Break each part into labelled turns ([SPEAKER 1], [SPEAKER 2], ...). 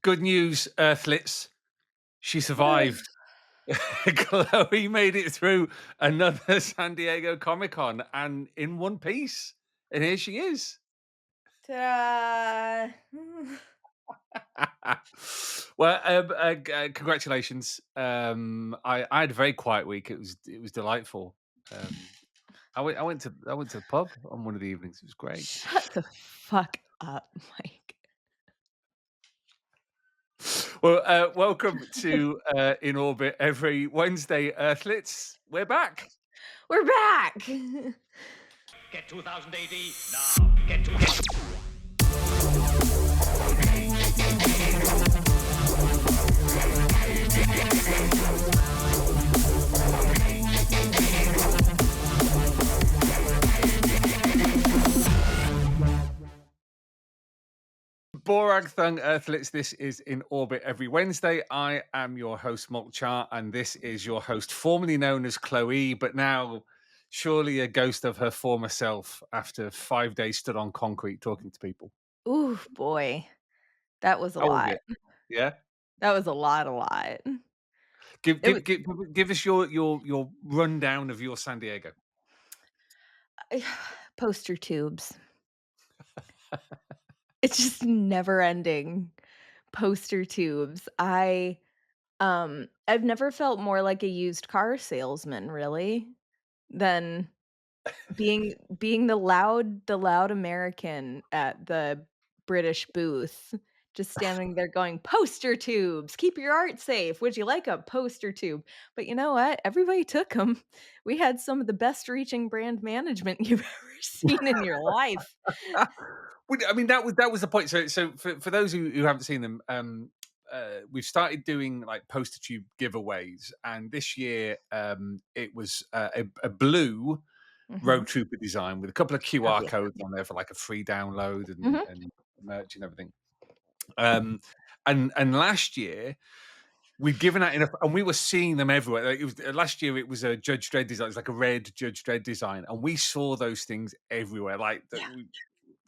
[SPEAKER 1] Good news, Earthlets. She
[SPEAKER 2] What?
[SPEAKER 1] survived. Chloe made it through another San Diego Comic-Con and in one piece. And here she is.
[SPEAKER 2] Ta-da!
[SPEAKER 1] Well, congratulations. I had a very quiet week. It was delightful. Um, I went to the pub on one of the evenings. It was great.
[SPEAKER 2] Shut the fuck up, Mike.
[SPEAKER 1] Well, welcome to In Orbit every Wednesday, Earthlets. We're back.
[SPEAKER 2] We're back!
[SPEAKER 3] Get 2000 AD now. Get to.
[SPEAKER 1] Borag Thung Earthlets, this is In Orbit every Wednesday. I am your host, Molch-R, and this is your host, formerly known as KLO-E, but now surely a ghost of her former self after 5 days stood on concrete talking to people.
[SPEAKER 2] Ooh, boy. That was a
[SPEAKER 1] How was
[SPEAKER 2] lot.
[SPEAKER 1] it? Yeah?
[SPEAKER 2] That was a lot.
[SPEAKER 1] Give
[SPEAKER 2] It was
[SPEAKER 1] give give give us your rundown of your San Diego.
[SPEAKER 2] poster tubes. It's just never ending poster tubes. I've never felt more like a used car salesman, really, than being the loud American at the British booth, just standing there going, "Poster tubes, keep your art safe. Would you like a poster tube?" But you know what? Everybody took them. We had some of the best reaching brand management you've ever seen in your life.
[SPEAKER 1] I mean, that was the point. So for those who haven't seen them, we've started doing like poster tube giveaways, and this year it was a blue
[SPEAKER 2] Mhm.
[SPEAKER 1] Road Trooper design with a couple of
[SPEAKER 2] Oh,
[SPEAKER 1] QR
[SPEAKER 2] yeah.
[SPEAKER 1] codes on there for like a free download and,
[SPEAKER 2] Mhm.
[SPEAKER 1] and merch and everything. Um, and last year we'd given out enough, and we were seeing them everywhere. Like, it was last year. It was a Judge Dredd design. It's like a red Judge Dredd design, and we saw those things everywhere. Like that,
[SPEAKER 2] Yeah.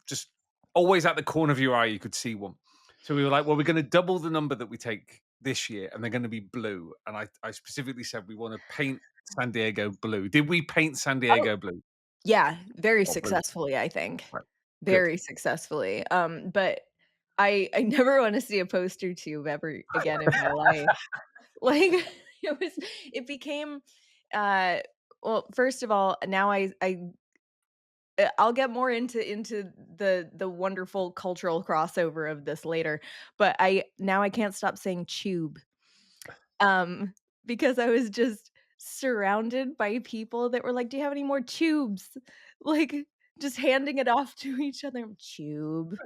[SPEAKER 1] just always at the corner of your eye, you could see one. So we were like, well, we're going to double the number that we take this year, and they're going to be blue. And I specifically said we want to paint San Diego blue. Did we paint San
[SPEAKER 2] Oh,
[SPEAKER 1] Diego blue?
[SPEAKER 2] yeah, very
[SPEAKER 1] Oh, brilliant.
[SPEAKER 2] successfully, I think.
[SPEAKER 1] Right. Good.
[SPEAKER 2] Very successfully, but I never wanna see a poster tube ever again in my life. Like, it became, uh well, first of all, now I'll get more into the wonderful cultural crossover of this later, but I can't stop saying tube, um, because I was just surrounded by people that were like, "Do you have any more tubes?" Like, just handing it off to each other, "Tube."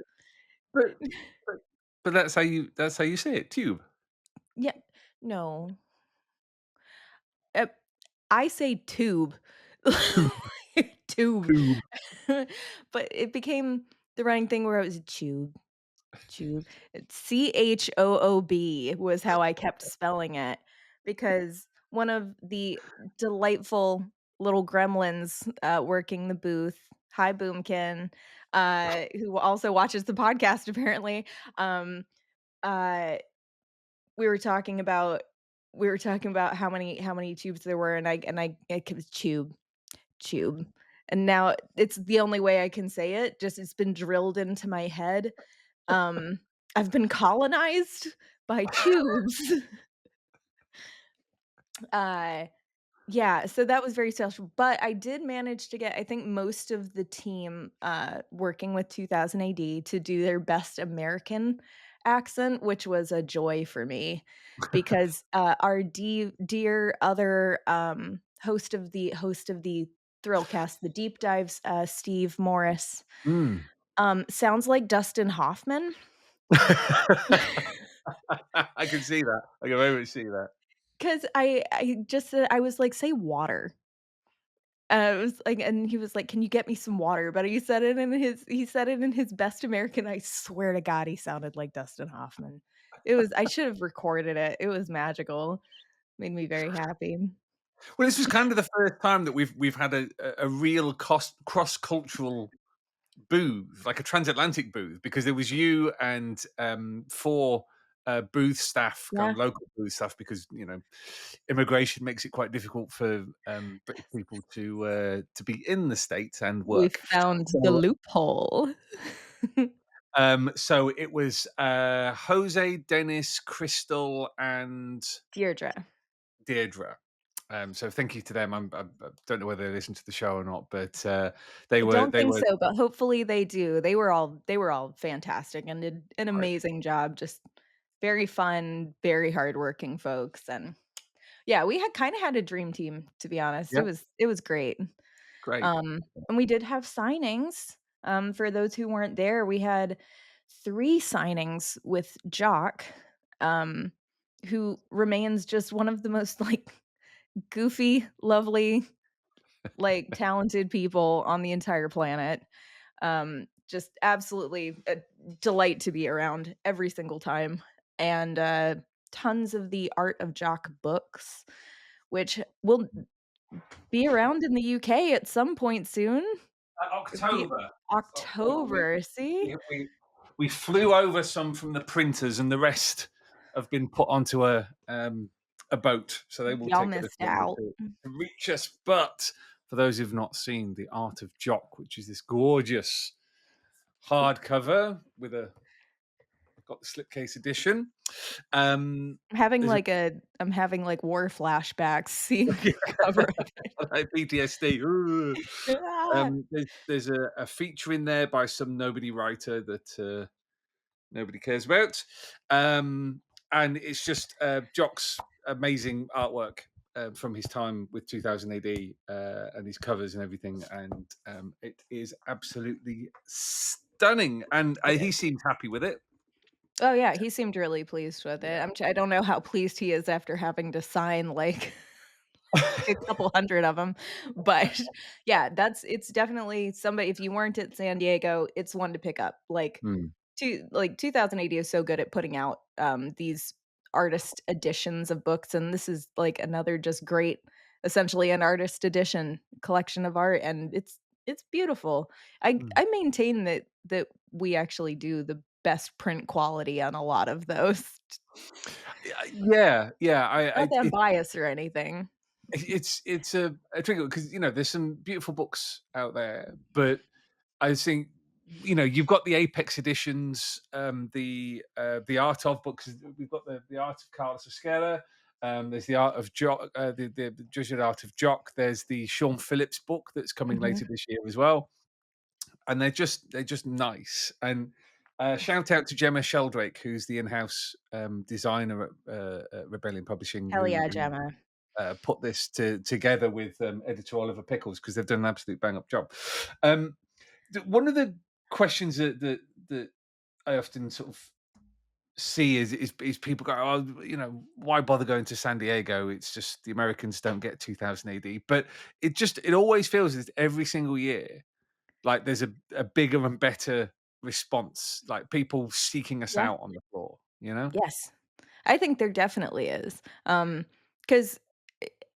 [SPEAKER 1] But but but that's how you say it, tube.
[SPEAKER 2] Yeah, no, uh, I say tube.
[SPEAKER 1] Tube.
[SPEAKER 2] Tube.
[SPEAKER 1] Tube.
[SPEAKER 2] But it became the running thing where it was tube. Choob. It's CHOOB was how I kept spelling it, because one of the delightful little gremlins, working the booth, hi Boomkin, who also watches the podcast apparently, um, uh, we were talking about how many tubes there were, and I kept tube, tube, and now it's the only way I can say it, just it's been drilled into my head. um, I've been colonized by tubes. Uh, yeah, so that was very special, but I did manage to get, I think, most of the team, working with 2000 AD to do their best American accent, which was a joy for me because, our dear other, host of the thrillcast, the deep dives, Steve Morris,
[SPEAKER 1] Mm.
[SPEAKER 2] sounds like Dustin Hoffman.
[SPEAKER 1] I can see that. I can very much see that.
[SPEAKER 2] 'Cause I just said I was like, "Say water." It was like, and he was like, "Can you get me some water?" But he said it in his best American. I swear to God, he sounded like Dustin Hoffman. I should have recorded it. It was magical. Made me very happy.
[SPEAKER 1] Well, this was kind of the first time that we've had a real cross cultural booth, like a transatlantic booth, because there was you and 4 booth staff,
[SPEAKER 2] Yeah.
[SPEAKER 1] local booth staff, because immigration makes it quite difficult for British people to be in the States and
[SPEAKER 2] We
[SPEAKER 1] work.
[SPEAKER 2] found the
[SPEAKER 1] So,
[SPEAKER 2] loophole.
[SPEAKER 1] so it was Jose, Dennis, Crystal, and
[SPEAKER 2] Deirdre.
[SPEAKER 1] Deirdre. So thank you to them. I don't know whether they listen to the show or not, but they
[SPEAKER 2] I
[SPEAKER 1] were
[SPEAKER 2] don't
[SPEAKER 1] they
[SPEAKER 2] think
[SPEAKER 1] were
[SPEAKER 2] so, but hopefully they do. They were all fantastic and did an
[SPEAKER 1] great.
[SPEAKER 2] amazing job, just very fun, very hardworking folks, and yeah, we had kinda had a dream team, to be honest.
[SPEAKER 1] Yeah,
[SPEAKER 2] It was great.
[SPEAKER 1] great.
[SPEAKER 2] And we did have signings. For those who weren't there, we had 3 signings with Jock, um, who remains just one of the most, like, goofy, lovely, like, talented people on the entire planet. Just absolutely a delight to be around every single time, and, tons of the Art of Jock books, which will be around in the UK at some point soon. The
[SPEAKER 1] October.
[SPEAKER 2] October, see?
[SPEAKER 1] We flew over some from the printers, and the rest have been put onto a boat, so they will
[SPEAKER 2] Y'all
[SPEAKER 1] take a little
[SPEAKER 2] missed
[SPEAKER 1] longer
[SPEAKER 2] out.
[SPEAKER 1] to reach us. But for those who've not seen The Art of Jock, which is this gorgeous hardcover with I've got the slipcase edition. There's
[SPEAKER 2] I'm having, like, war flashbacks seeing the cover of it.
[SPEAKER 1] like PTSD. Ugh.
[SPEAKER 2] Ah.
[SPEAKER 1] There's a feature in there by some nobody writer that nobody cares about, and it's just Jock's amazing artwork from his time with 2000 AD and his covers and everything, and it is absolutely stunning. And
[SPEAKER 2] It
[SPEAKER 1] he
[SPEAKER 2] is.
[SPEAKER 1] seems happy with it.
[SPEAKER 2] Oh, yeah, he seemed really pleased with it.
[SPEAKER 1] Yeah.
[SPEAKER 2] I don't know how pleased he is after having to sign, like, a couple hundred of them, but yeah, it's definitely somebody if you weren't at San Diego, it's one to pick up. Like,
[SPEAKER 1] Hmm.
[SPEAKER 2] 2080 is so good at putting out, these artist editions of books, and this is, like, another just great essentially an artist edition collection of art, and it's beautiful. I maintain that we actually do the best print quality on a lot of those.
[SPEAKER 1] Yeah, yeah.
[SPEAKER 2] Not that I'm biased or anything.
[SPEAKER 1] It's a tricky because there's some beautiful books out there, but I think you've got the Apex editions, the Art of books. We've got the Art of Carlos Esquerra. There's the Art of Jock, the Jesuit Art of Jock. There's the Sean Phillips book that's coming
[SPEAKER 2] Mhm.
[SPEAKER 1] later this year as well, and they're just nice. And shout out to Gemma Sheldrake, who's the in-house designer at Rebellion Publishing,
[SPEAKER 2] Hell
[SPEAKER 1] who
[SPEAKER 2] yeah, Gemma.
[SPEAKER 1] put this together with editor Oliver Pickles, because they've done an absolute bang up job. Um, One of the questions that I often sort of see is people go, oh, why bother going to San Diego? It's just the Americans don't get 2000 AD. But it always feels as every single year, like there's a bigger and better response, like people seeking us
[SPEAKER 2] Yeah.
[SPEAKER 1] out on the floor. You know?
[SPEAKER 2] Yes. I think there definitely is. 'Cause,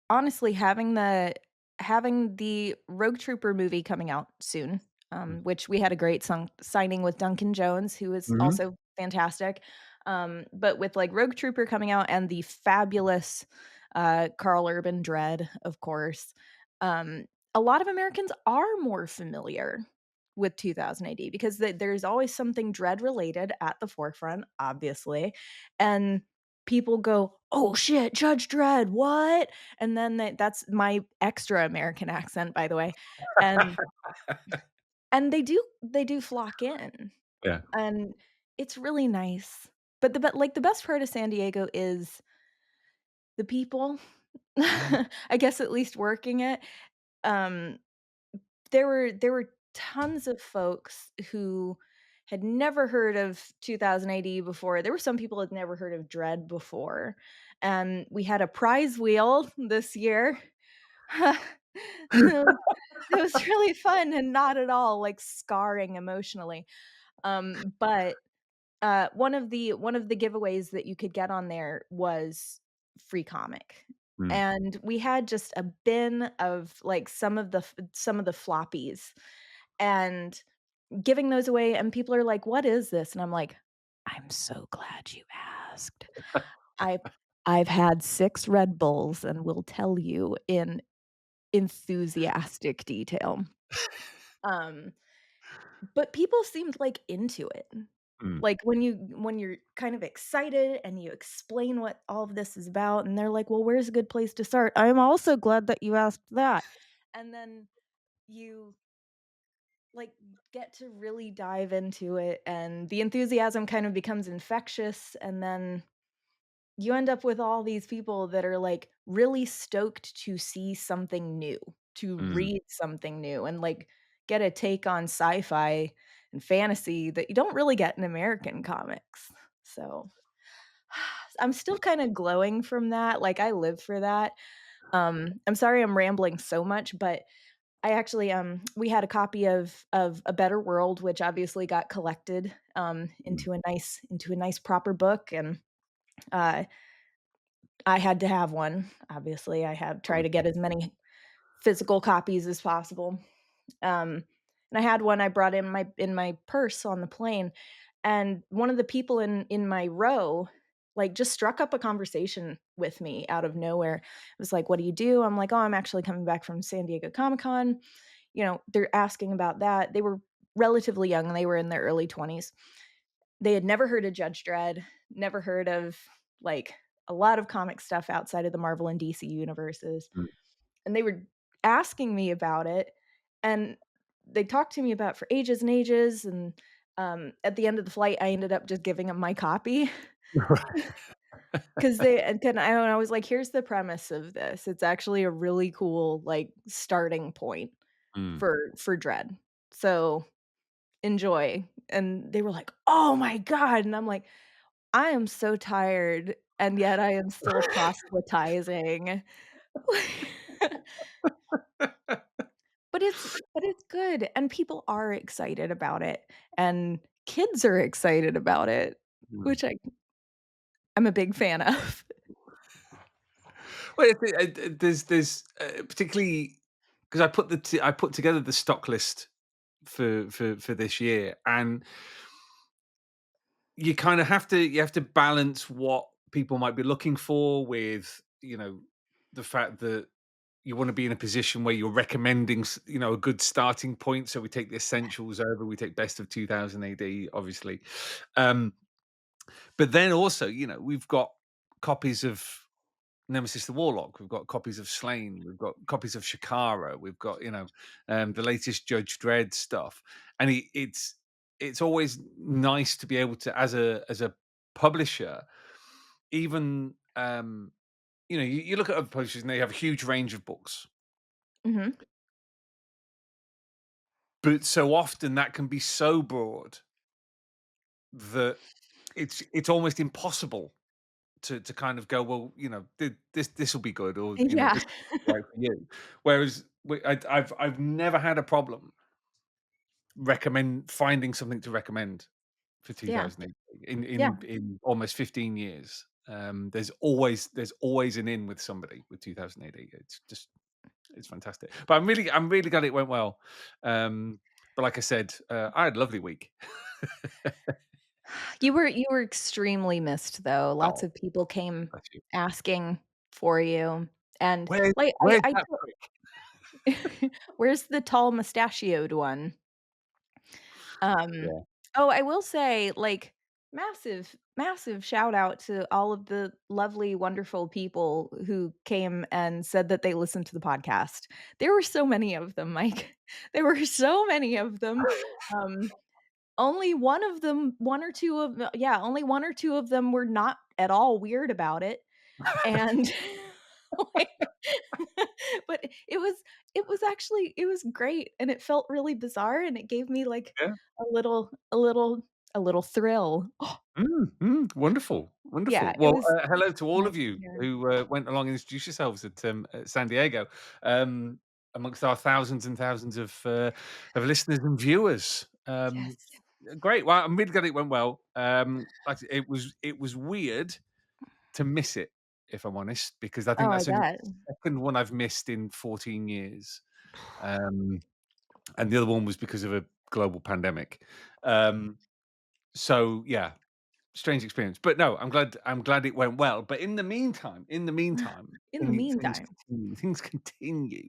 [SPEAKER 2] honestly, having the Rogue Trooper movie coming out soon, which we had a great signing with Duncan Jones, who is
[SPEAKER 1] Mm-hmm.
[SPEAKER 2] also fantastic. But with, like, Rogue Trooper coming out and the fabulous, Carl Urban Dredd, of course, um, a lot of Americans are more familiar with 2000 AD because there's always something Dredd related at the forefront, obviously, and people go, "Oh shit, Judge Dredd, what?" And then that's my extra American accent, by the way, and they do flock in,
[SPEAKER 1] Yeah.
[SPEAKER 2] and it's really nice. But the best part of San Diego is the people.
[SPEAKER 1] Mhm.
[SPEAKER 2] I guess at least working it. Um, there were tons of folks who had never heard of 2000 AD before. There were some people had never heard of Dread before, and we had a prize wheel this year. It was really fun and not at all, like, scarring emotionally. But, one of the giveaways that you could get on there was free comic,
[SPEAKER 1] Mm.
[SPEAKER 2] and we had just a bin of, like, some of the floppies, and giving those away, and people are like, "What is this?" And I'm like, "I'm so glad you asked. I I've had 6 Red Bulls and will tell you in enthusiastic detail. Um, but people seemed, like, into it.
[SPEAKER 1] Mm,
[SPEAKER 2] Like, when you're kind of excited and you explain what all of this is about, and they're like, "Well, where's a good place to start?" "I'm also glad that you asked that." And then you, like, get to really dive into it, and the enthusiasm kind of becomes infectious, and then you end up with all these people that are, like, really stoked to see something new, to
[SPEAKER 1] mm.
[SPEAKER 2] read something new, and, like, get a take on sci-fi and fantasy that you don't really get in American comics. So, I'm still kinda glowing from that, like, I live for that. I'm sorry I'm rambling so much, but I actually, we had a copy of A Better World, which obviously got collected,
[SPEAKER 1] Mm.
[SPEAKER 2] into a nice proper book, and, uh I had to have one, obviously, I have try to get as many physical copies as possible, um, and I had one I brought in my purse on the plane, and one of the people in my row, like, just struck up a conversation with me out of nowhere. It was like, "What do you do?" I'm like, "Oh, I'm actually coming back from San Diego Comic-Con." You know, they're asking about that. They were relatively young, they were in their early 20s. They had never heard of Judge Dredd, never heard of, like, a lot of comic stuff outside of the Marvel and DC universes,
[SPEAKER 1] Mm.
[SPEAKER 2] and they were asking me about it, and they talked to me about it for ages and ages, and, at the end of the flight, I ended up just giving them my copy 'cause they and I was like, "Here's the premise of this. It's actually a really cool, like, starting point
[SPEAKER 1] Mm.
[SPEAKER 2] for Dredd. So, enjoy." And they were like, "Oh my god," and I'm like, I am so tired, and yet I am still proselytizing. But it's good, and people are excited about it, and kids are excited about it,
[SPEAKER 1] Mm.
[SPEAKER 2] which I'm a big fan of.
[SPEAKER 1] Well, there's particularly because I put together the stock list for this year, and you have to balance what people might be looking for with the fact that you want to be in a position where you're recommending a good starting point. So we take the essentials over, we take best of 2000 AD, obviously, um, but then also we've got copies of Nemesis the Warlock. We've got copies of Slain. We've got copies of Shakara. We've got the latest Judge Dredd stuff, and it's always nice to be able to, as a publisher, even you look at other publishers and they have a huge range of books,
[SPEAKER 2] Mhm.
[SPEAKER 1] but so often that can be so broad that it's almost impossible to kind of go, well, this will be good, or
[SPEAKER 2] Yeah.
[SPEAKER 1] this will be right for you. Whereas I've never had a problem finding something to recommend for
[SPEAKER 2] Yeah.
[SPEAKER 1] 2008
[SPEAKER 2] Yeah.
[SPEAKER 1] in almost 15 years. There's always an in with somebody with 2008. It's fantastic. But I'm really glad it went well. But like I said, I had a lovely week.
[SPEAKER 2] You were extremely missed, though. Lots
[SPEAKER 1] Oh,
[SPEAKER 2] of people came
[SPEAKER 1] bless you.
[SPEAKER 2] asking for you, and, like,
[SPEAKER 1] Where's
[SPEAKER 2] I
[SPEAKER 1] that
[SPEAKER 2] to
[SPEAKER 1] prick?
[SPEAKER 2] where's the tall mustachioed one? Um,
[SPEAKER 1] Yeah.
[SPEAKER 2] oh, I will say, like, massive shout out to all of the lovely, wonderful people who came and said that they listened to the podcast. There were so many of them, Mike. There were so many of them. Um, only one of them 1 or 2 of the yeah, only 1 or 2 of them were not at all weird about it, and, like but it was great, and it felt really bizarre, and it gave me, like,
[SPEAKER 1] Yeah.
[SPEAKER 2] a little thrill.
[SPEAKER 1] Wonderful,
[SPEAKER 2] Yeah,
[SPEAKER 1] wonderful.
[SPEAKER 2] it
[SPEAKER 1] Well,
[SPEAKER 2] was
[SPEAKER 1] hello to all
[SPEAKER 2] nice
[SPEAKER 1] of
[SPEAKER 2] to
[SPEAKER 1] you
[SPEAKER 2] hear.
[SPEAKER 1] who went along and introduced yourselves at San Diego, um, amongst our thousands and thousands of listeners and viewers.
[SPEAKER 2] Yes.
[SPEAKER 1] Great. Well, I'm really glad it went well. It was weird to miss it, if I'm honest, because I think
[SPEAKER 2] Oh, I
[SPEAKER 1] that's only
[SPEAKER 2] bet.
[SPEAKER 1] the second one I've missed in 14 years, um, and the other one was because of a global pandemic. Um, so yeah, strange experience. But no, I'm glad it went well. But in the meantime,
[SPEAKER 2] In the
[SPEAKER 1] things
[SPEAKER 2] meantime,
[SPEAKER 1] continue. Things continue.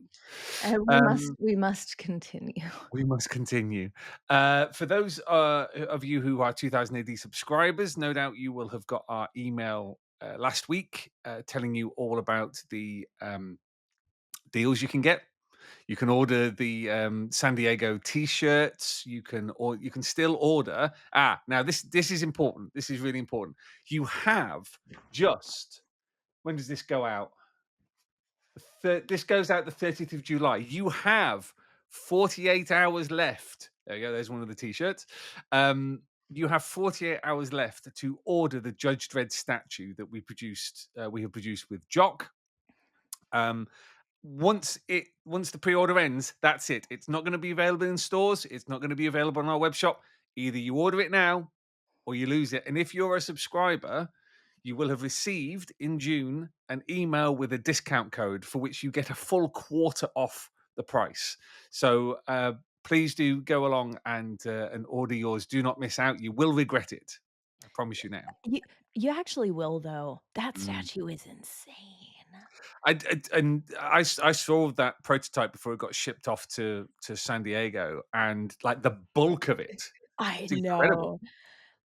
[SPEAKER 2] we must
[SPEAKER 1] Um,
[SPEAKER 2] we must continue.
[SPEAKER 1] we must continue. For those of you who are 2000 AD subscribers, no doubt you will have got our email last week telling you all about the deals you can get. You can order the San Diego T-shirts. You can still order. Now this is important. This is really important. You have just when does this go out? This goes out the 30th of July. You have 48 hours left. There you go. There's one of the T-shirts. You have 48 hours left to order the Judge Dredd statue that we produced. We have produced with Jock. Um, once the pre-order ends, that's it. It's not going to be available in stores. It's not going to be available on our web shop. Either you order it now or you lose it. And if you're a subscriber, you will have received in June an email with a discount code for which you get a full quarter off the price. So please do go along and order yours. Do not miss out. You will regret it. I promise you now.
[SPEAKER 2] You actually will though. That
[SPEAKER 1] Mm.
[SPEAKER 2] statue is insane.
[SPEAKER 1] I saw that prototype before it got shipped off to San Diego, and like the bulk of it,
[SPEAKER 2] I
[SPEAKER 1] it's incredible.
[SPEAKER 2] know.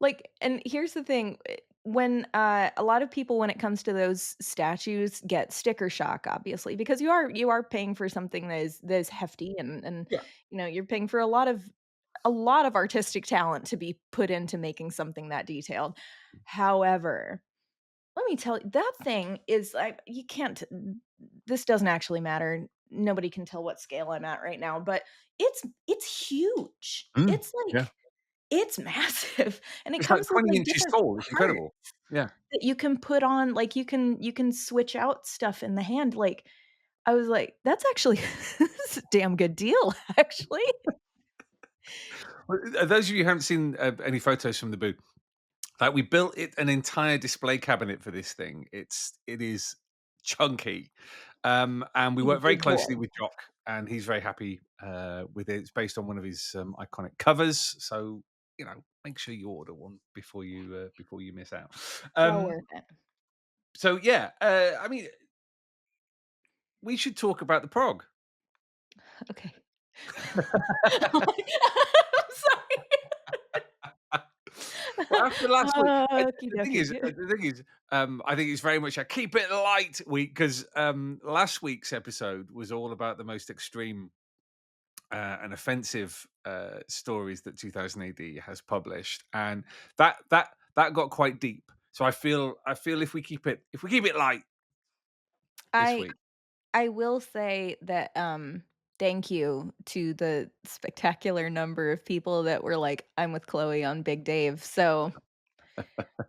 [SPEAKER 2] Like, and here's the thing, when, a lot of people when it comes to those statues get sticker shock, obviously, because you are paying for something that is hefty and,
[SPEAKER 1] Yeah.
[SPEAKER 2] you're paying for a lot of artistic talent to be put into making something that detailed. However, let me tell you, that thing is like you can't this doesn't actually matter. Nobody can tell what scale I'm at right now, but it's huge.
[SPEAKER 1] Mm,
[SPEAKER 2] It's
[SPEAKER 1] yeah.
[SPEAKER 2] like it's massive, and it
[SPEAKER 1] It's like
[SPEAKER 2] comes with,
[SPEAKER 1] 20
[SPEAKER 2] like,
[SPEAKER 1] inches
[SPEAKER 2] different
[SPEAKER 1] tall. It's
[SPEAKER 2] parts
[SPEAKER 1] incredible. Yeah.
[SPEAKER 2] that you can put on, like, you can switch out stuff in the hand, like, I was like, "That's actually this is a damn good deal, actually."
[SPEAKER 1] Well, those of you who haven't seen any photos from the booth, like we built an entire display cabinet for this thing. It is chunky, and we
[SPEAKER 2] He's a
[SPEAKER 1] work very
[SPEAKER 2] big boy.
[SPEAKER 1] closely with Jock, and he's very happy with it. It's based on one of his iconic covers, so make sure you order one before you miss out.
[SPEAKER 2] Well
[SPEAKER 1] Um,
[SPEAKER 2] worth it.
[SPEAKER 1] so yeah, I mean, we should talk about the prog.
[SPEAKER 2] Okay. I'm sorry.
[SPEAKER 1] Well, after last week,
[SPEAKER 2] Okey dokey.
[SPEAKER 1] I think it's very much a keep it light week because last week's episode was all about the most extreme and offensive stories that 2000 AD has published, and that got quite deep. So I feel if we keep it light this
[SPEAKER 2] I
[SPEAKER 1] week.
[SPEAKER 2] I will say that, thank you to the spectacular number of people that were like, "I'm with Chloe on Big Dave." So,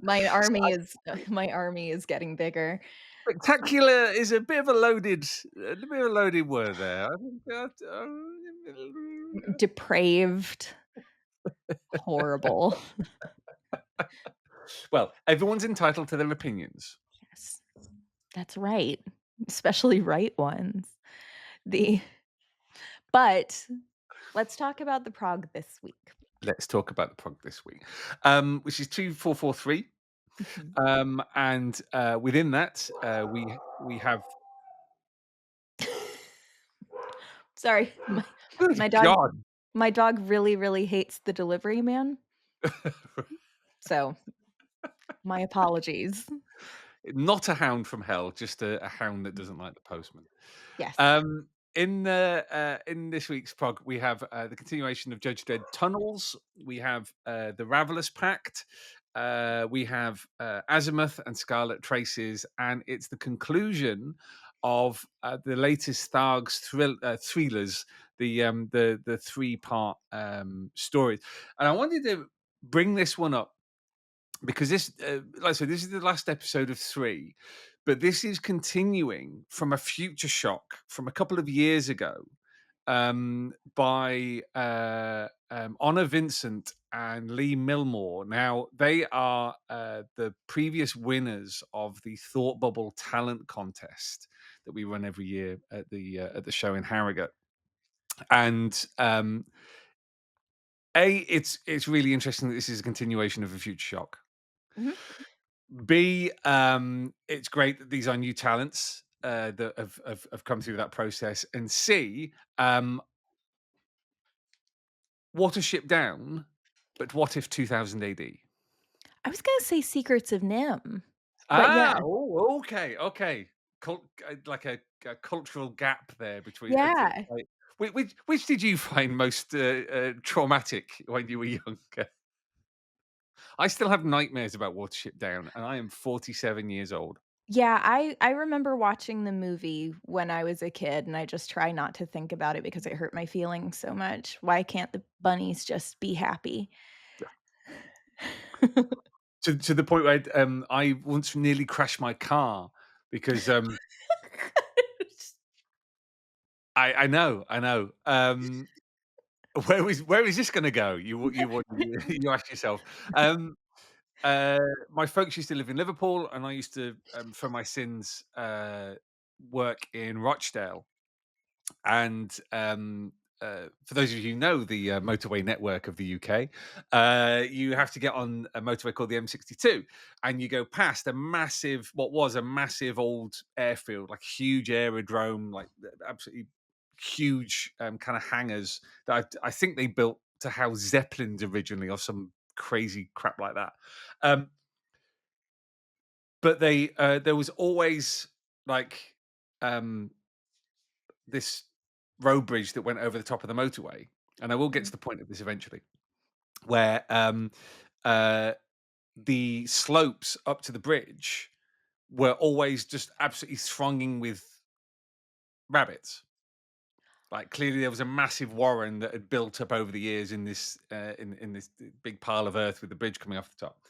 [SPEAKER 2] my
[SPEAKER 1] So
[SPEAKER 2] army is my army is getting bigger.
[SPEAKER 1] spectacular is a bit of a loaded word there. I think
[SPEAKER 2] Depraved, horrible.
[SPEAKER 1] well, everyone's entitled to their opinions.
[SPEAKER 2] Yes, that's right, especially right ones. The but let's talk about the prog this week.
[SPEAKER 1] Let's talk about the prog this week, which is 2443.
[SPEAKER 2] Mhm.
[SPEAKER 1] And within that, we have.
[SPEAKER 2] Sorry, my
[SPEAKER 1] Good
[SPEAKER 2] dog
[SPEAKER 1] God,
[SPEAKER 2] my dog really, really hates the delivery man, so my apologies.
[SPEAKER 1] not a hound from hell, just a hound that doesn't like the postman.
[SPEAKER 2] Yes.
[SPEAKER 1] In this week's prog, we have the continuation of Judge Dredd Tunnels. We have the Ravelous Pact. We have Azimuth and Scarlet Traces, and it's the conclusion of the latest Tharg's thrillers, the 3-part stories. And I wanted to bring this one up because this, like I said, this is the last episode of 3, but this is continuing from a future shock from a couple of years ago, by Honor Vincent and Lee Milmore. Now they are the previous winners of the Thought Bubble Talent Contest that we run every year at the show in Harrogate, and it's really interesting that this is a continuation of a future shock.
[SPEAKER 2] Mhm.
[SPEAKER 1] B, it's great that these are new talents that have come through that process. And C, Watership Down, but what if 2000 AD?
[SPEAKER 2] I was gonna say Secrets of NIMH, but
[SPEAKER 1] Ah,
[SPEAKER 2] yeah.
[SPEAKER 1] oh, okay, okay. Like a cultural gap there between.
[SPEAKER 2] Yeah.
[SPEAKER 1] Like, which did you find most traumatic when you were younger? I still have nightmares about Watership Down, and I am 47 years old.
[SPEAKER 2] Yeah, I remember watching the movie when I was a kid, and I just try not to think about it because it hurt my feelings so much. Why can't the bunnies just be happy?
[SPEAKER 1] To the point where I once nearly crashed my car because I know, I know. Where is this gonna go? You ask yourself. Um, my folks used to live in Liverpool, and I used to, for my sins, work in Rochdale. And for those of you who know the motorway network of the UK, you have to get on a motorway called the M62, and you go past a massive, what was a massive old airfield, like huge aerodrome, like absolutely huge kind of hangars that I think they built to house zeppelins originally, or some crazy crap like that. Um, but there was always like um, this road bridge that went over the top of the motorway, and I will get to
[SPEAKER 2] Mhm.
[SPEAKER 1] the point of this eventually, where uh, the slopes up to the bridge were always just absolutely thronging with rabbits. Like clearly, there was a massive warren that had built up over the years in this in this big pile of earth with the bridge coming off the top.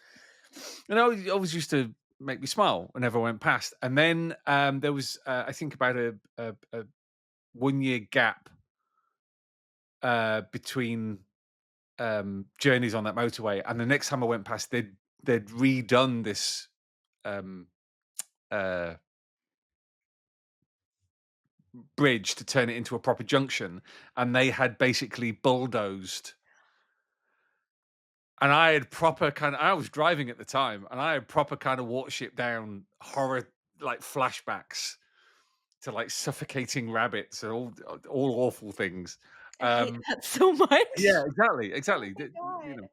[SPEAKER 1] And it always used to make me smile whenever I went past. And then there was, I think, about a 1 year gap between journeys on that motorway, and the next time I went past, they'd redone this um, uh, bridge to turn it into a proper junction, and they had basically bulldozed. And I had proper kind of. I was driving at the time, and I had proper kind of Watership Down horror like flashbacks to like suffocating rabbits and all awful things.
[SPEAKER 2] I hate
[SPEAKER 1] Um,
[SPEAKER 2] that so
[SPEAKER 1] Yeah,
[SPEAKER 2] much.
[SPEAKER 1] exactly,
[SPEAKER 2] Oh
[SPEAKER 1] exactly.
[SPEAKER 2] my
[SPEAKER 1] You
[SPEAKER 2] god.
[SPEAKER 1] know,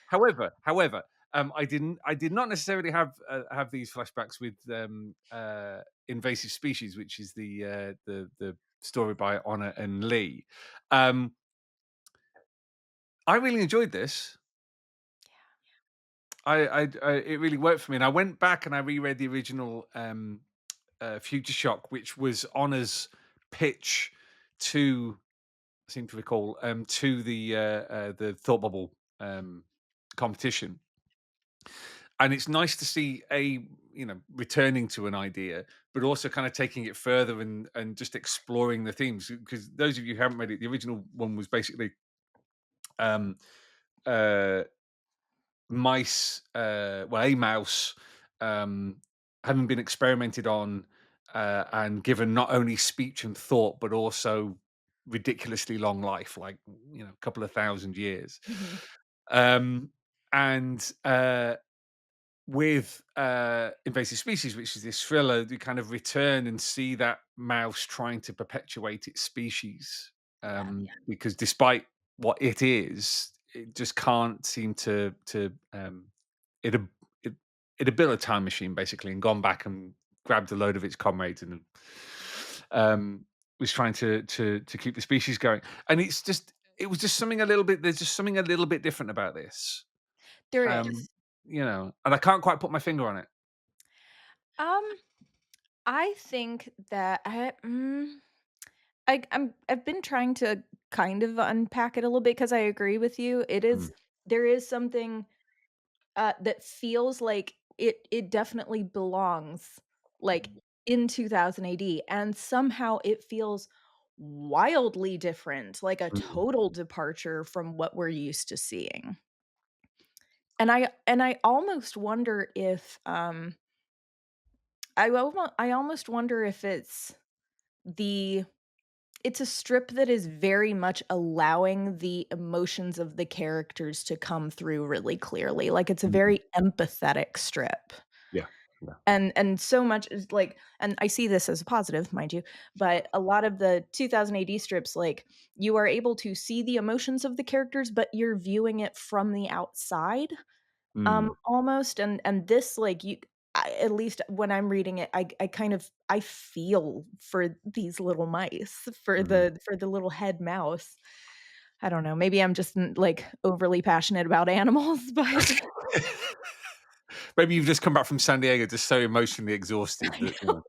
[SPEAKER 1] however, I did not necessarily have these flashbacks with Invasive Species, which is the story by Honor and Lee. Um, I really enjoyed this. It really worked for me, and I went back and I reread the original Future Shock, which was Honor's pitch to, I seem to recall, to the Thought Bubble competition. And it's nice to see returning to an idea, but also kind of taking it further and just exploring the themes. Because those of you who haven't read it, the original one was basically um, uh, a mouse um, having been experimented on and given not only speech and thought, but also ridiculously long life, like a couple of thousand years.
[SPEAKER 2] Mhm.
[SPEAKER 1] Um, and with Invasive Species, which is this thriller, you kind of return and see that mouse trying to perpetuate its species.
[SPEAKER 2] Yeah.
[SPEAKER 1] Because despite what it is, it just can't seem to it had- it it had built a time machine basically and gone back and grabbed a load of its comrades and um was trying to keep the species going. And it was just something a little bit there's just something a little bit different about this.
[SPEAKER 2] There
[SPEAKER 1] Um,
[SPEAKER 2] is.
[SPEAKER 1] and I can't quite put my finger on it.
[SPEAKER 2] Um, I think that I've been trying to kind of unpack it a little bit because I agree with you.
[SPEAKER 1] Mm,
[SPEAKER 2] There is something that feels like it definitely belongs like in 2000 AD, and somehow it feels wildly different, like a
[SPEAKER 1] mm,
[SPEAKER 2] total departure from what we're used to seeing. And I almost wonder if I almost wonder if it's the it's a strip that is very much allowing the emotions of the characters to come through really clearly, like, it's a
[SPEAKER 1] Mhm.
[SPEAKER 2] very empathetic strip.
[SPEAKER 1] Yeah, yeah.
[SPEAKER 2] And so much is, like, and I see this as a positive, mind you, but a lot of the 2000 AD strips, like, you are able to see the emotions of the characters, but you're viewing it from the outside.
[SPEAKER 1] Mm,
[SPEAKER 2] Almost, and this, like, at least when I'm reading it, I kind of I feel for these little mice,
[SPEAKER 1] mhm.
[SPEAKER 2] for the little head mouse. I don't know, maybe I'm just, like, overly passionate about animals, but
[SPEAKER 1] Maybe you've just come back from San Diego just so emotionally exhausted
[SPEAKER 2] I
[SPEAKER 1] that, you
[SPEAKER 2] know.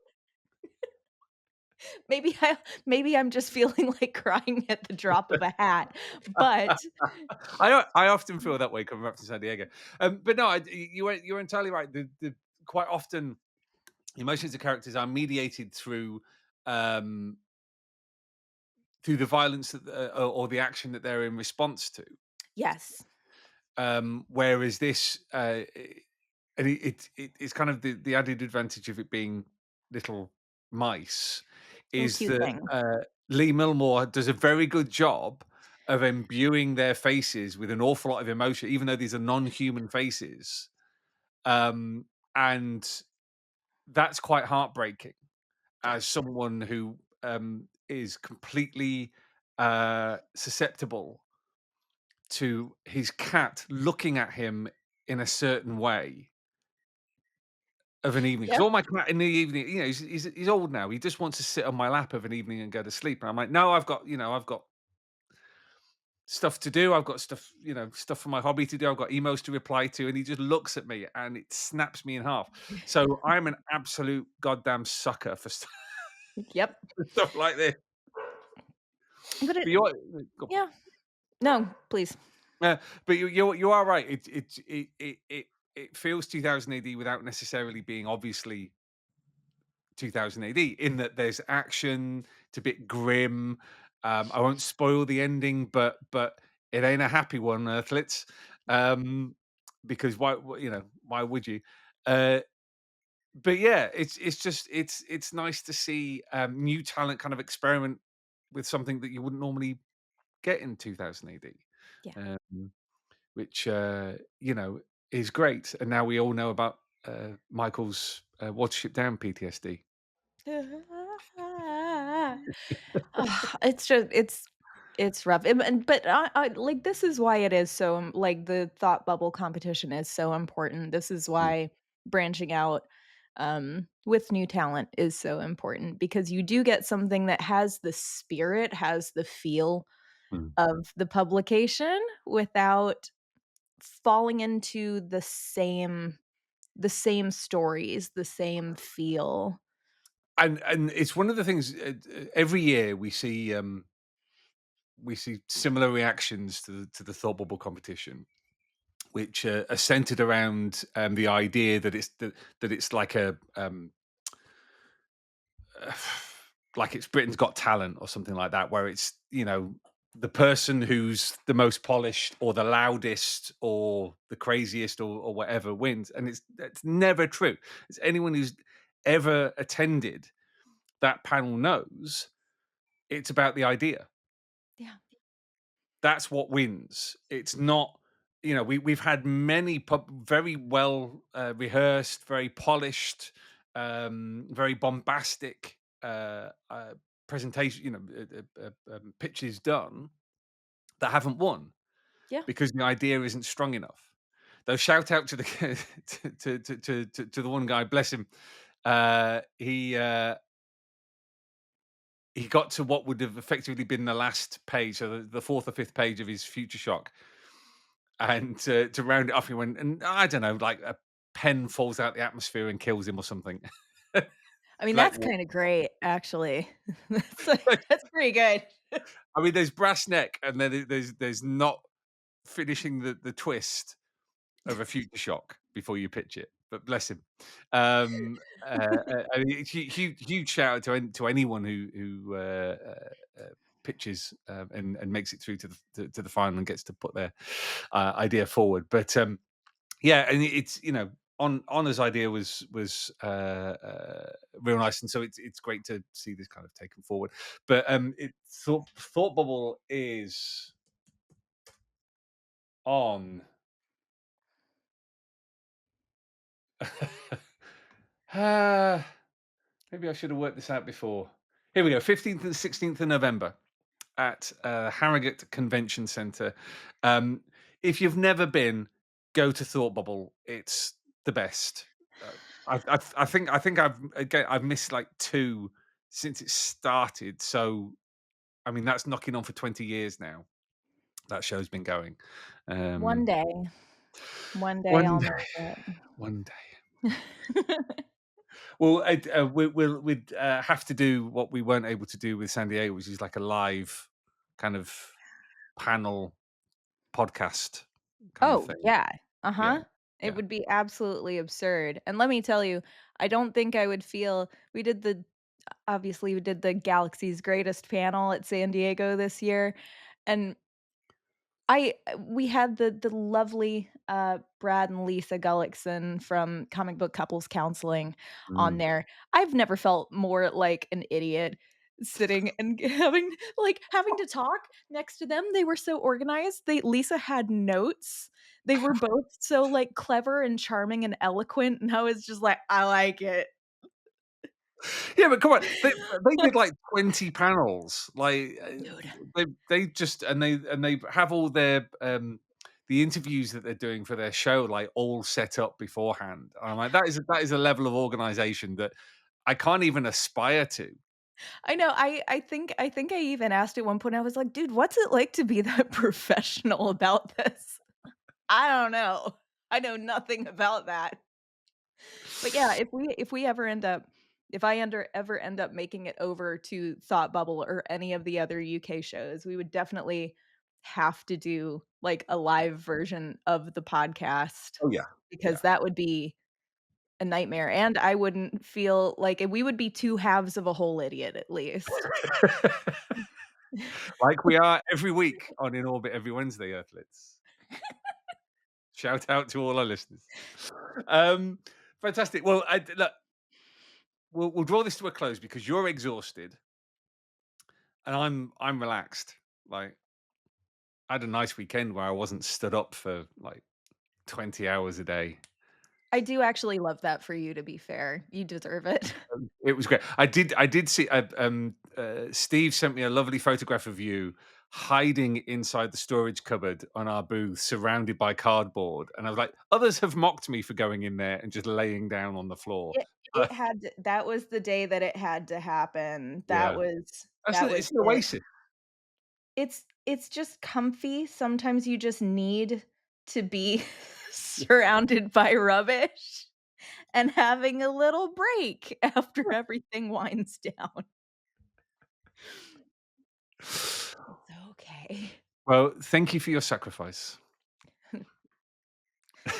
[SPEAKER 1] know.
[SPEAKER 2] Maybe I'm just feeling like crying at the drop of a hat, but
[SPEAKER 1] I often feel that way coming back from San Diego. But no, you're entirely right. The quite often emotions of characters are mediated um, through the violence that, or the action that they're in response to.
[SPEAKER 2] yes,
[SPEAKER 1] Whereas this, and it's kind of the added advantage of it being little mice,
[SPEAKER 2] little
[SPEAKER 1] is
[SPEAKER 2] cute
[SPEAKER 1] that
[SPEAKER 2] thing.
[SPEAKER 1] Lee Milmore does a very good job of imbuing their faces with an awful lot of emotion, even though these are non-human faces, um, and that's quite heartbreaking as
[SPEAKER 2] Yes.
[SPEAKER 1] someone who is completely susceptible to his cat looking at him in a certain way of an evening. Because
[SPEAKER 2] Yep.
[SPEAKER 1] all my cat in the evening, you know, he's old now. He just wants to sit on my lap of an evening and go to sleep. And I'm like, no, I've got stuff to do. I've got stuff, stuff for my hobby to do. I've got emails to reply to. And he just looks at me and it snaps me in half. So I'm an absolute goddamn sucker for
[SPEAKER 2] Yep.
[SPEAKER 1] for stuff like this.
[SPEAKER 2] But
[SPEAKER 1] But
[SPEAKER 2] it
[SPEAKER 1] you're,
[SPEAKER 2] yeah. No, please.
[SPEAKER 1] but you are right. It feels 2000 AD without necessarily being obviously 2000 AD in that there's action. It's a bit grim. I won't spoil the ending, but it ain't a happy one, Earthlets. Because why would you? Uh, but yeah, it's nice to see new talent kind of experiment with something that you wouldn't normally get in 2000 AD.
[SPEAKER 2] Yeah.
[SPEAKER 1] Which is great. And now we all know about Michael's Watership Down PTSD.
[SPEAKER 2] It's just it's rough, and but I like, this is why it is so, like, the thought bubble competition is so important. This is
[SPEAKER 1] Mm,
[SPEAKER 2] why branching out, with new talent is so important, because you do get something that has the spirit, has the feel
[SPEAKER 1] mm.
[SPEAKER 2] of the publication without falling into the same stories, the same feel.
[SPEAKER 1] And it's one of the things every year we see similar reactions to the thought bubble competition, which are centered around the idea that it's like like it's Britain's Got Talent or something like that, where it's the person who's the most polished or the loudest or the craziest or whatever wins, and it's never true. As anyone who's ever attended that panel knows, it's about the idea.
[SPEAKER 2] Yeah.
[SPEAKER 1] That's what wins. It's not. We've had many very well rehearsed, very polished, very bombastic presentation, pitches done that haven't won
[SPEAKER 2] Yeah.
[SPEAKER 1] because the idea isn't strong enough. Though shout out to the to the one guy, bless him. He got to what would have effectively been the last page, so the fourth or fifth page of his Future Shock, and to round it off, he went, and I don't know, like a pen falls out the atmosphere and kills him or something.
[SPEAKER 2] I mean,
[SPEAKER 1] like,
[SPEAKER 2] that's kinda great, actually. That's
[SPEAKER 1] like,
[SPEAKER 2] that's pretty good.
[SPEAKER 1] I mean, there's brass neck, and then there's not finishing the twist of a Future Shock before you pitch it. But bless him. I mean, huge shout out to anyone who pitches and makes it through to the final and gets to put their idea forward. But yeah, and it's Honor's idea was real nice, and so it's great to see this kind of taken forward. But Thought Bubble is on. Maybe I should have worked this out before. Here we go, 15th and 16th of November at Harrogate Convention Centre. If you've never been, go to Thought Bubble. It's the best. I think I've missed like 2 since it started. So I mean that's knocking on for 20 years now. That show's been going.
[SPEAKER 2] One day
[SPEAKER 1] One
[SPEAKER 2] I'll
[SPEAKER 1] day,
[SPEAKER 2] make
[SPEAKER 1] one day.
[SPEAKER 2] it.
[SPEAKER 1] Well, we'd have to do what we weren't able to do with San Diego, which is like a live kind of panel podcast kind of
[SPEAKER 2] Oh,
[SPEAKER 1] thing.
[SPEAKER 2] yeah.
[SPEAKER 1] Yeah,
[SPEAKER 2] Uh-huh. It
[SPEAKER 1] yeah.
[SPEAKER 2] would be absolutely absurd. And let me tell you, I don't think I would feel obviously we did the Galaxy's Greatest panel at San Diego this year, and we had the lovely, Brad and Lisa Gullickson from Comic Book Couples Counseling on
[SPEAKER 1] Mm.
[SPEAKER 2] there. I've never felt more like an idiot sitting and having to talk next to them. They were so organized. Lisa had notes. They were both so, like, clever and charming and eloquent, and I was just like, "I like it."
[SPEAKER 1] Yeah, but come on, they did like 20 panels. Like
[SPEAKER 2] Dude.
[SPEAKER 1] they just and they have all their the interviews that they're doing for their show like all set up beforehand. And I'm like, that is a level of organization that I can't even aspire to.
[SPEAKER 2] I know. I think I even asked at one point, I was like, "Dude, what's it like to be that professional about this?" I don't know. I know nothing about that. But yeah, if we ever end up if I ever end up making it over to Thought Bubble or any of the other UK shows, we would definitely have to do like a live version of the podcast
[SPEAKER 1] Oh yeah, yeah.
[SPEAKER 2] because that would be a nightmare and I wouldn't feel like we would be two halves of a whole idiot at least.
[SPEAKER 1] Like we are every week on In Orbit every Wednesday, Earthlets. Shout out to all our listeners. Um, Fantastic. Well, look, we'll draw this to a close because you're exhausted and I'm relaxed. Like I had a nice weekend where I wasn't stood up for like 20 hours a day.
[SPEAKER 2] I do actually love that for you, to be fair. You deserve it.
[SPEAKER 1] It was great. I did see. Steve sent me a lovely photograph of you hiding inside the storage cupboard on our booth, surrounded by cardboard. And I was like, others have mocked me for going in there and just laying down on the floor.
[SPEAKER 2] It had to that was the day that it had to happen.
[SPEAKER 1] Yeah,
[SPEAKER 2] That was
[SPEAKER 1] it's an
[SPEAKER 2] it.
[SPEAKER 1] oasis.
[SPEAKER 2] It's just comfy. Sometimes you just need to be surrounded by rubbish and having a little break after everything winds down. It's okay.
[SPEAKER 1] Well, thank you for your sacrifice.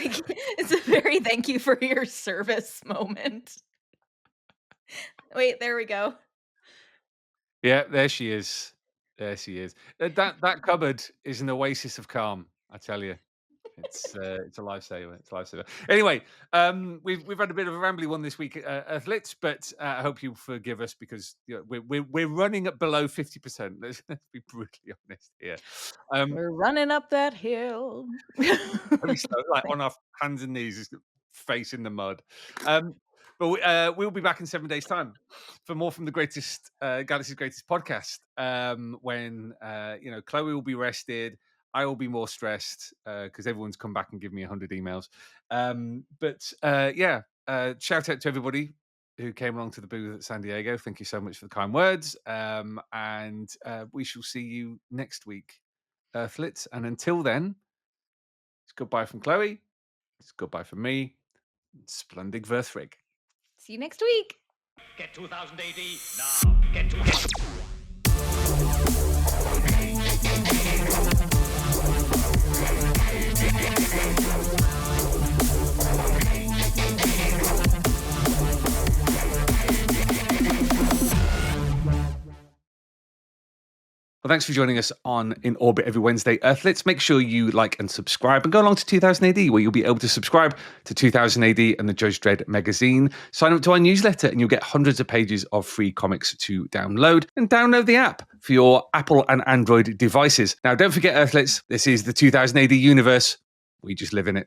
[SPEAKER 2] It's a very thank you for your service moment. Wait, there we go.
[SPEAKER 1] Yeah, there she is. There she is. That cupboard is an oasis of calm. I tell you. It's a lifesaver. It's a lifesaver. Anyway, we've had a bit of a rambly one this week, Earthlets, but I hope you forgive us because we're running at below 50%. Let's be brutally honest here.
[SPEAKER 2] We're running up that hill.
[SPEAKER 1] Very slow, like on our hands and knees, just face in the mud. But we'll be back in 7 days' time for more from the greatest Galaxy's Greatest podcast. When Chloe will be rested. I will be more stressed because everyone's come back and given me 100 emails. Shout out to everybody who came along to the booth at San Diego. Thank you so much for the kind words. And we shall see you next week, Earthlets. And until then, it's goodbye from Chloe. It's goodbye from me. Splendid Verthrig.
[SPEAKER 2] See you next week.
[SPEAKER 3] Get 2000 AD now. Get.
[SPEAKER 1] Well, thanks for joining us on In Orbit every Wednesday, Earthlets. Make sure you like and subscribe and go along to 2000 AD, where you'll be able to subscribe to 2000 AD and the Judge Dredd magazine. Sign up to our newsletter and you'll get hundreds of pages of free comics to download. And download the app for your Apple and Android devices. Now, don't forget, Earthlets, this is the 2000 AD universe. We just live in it.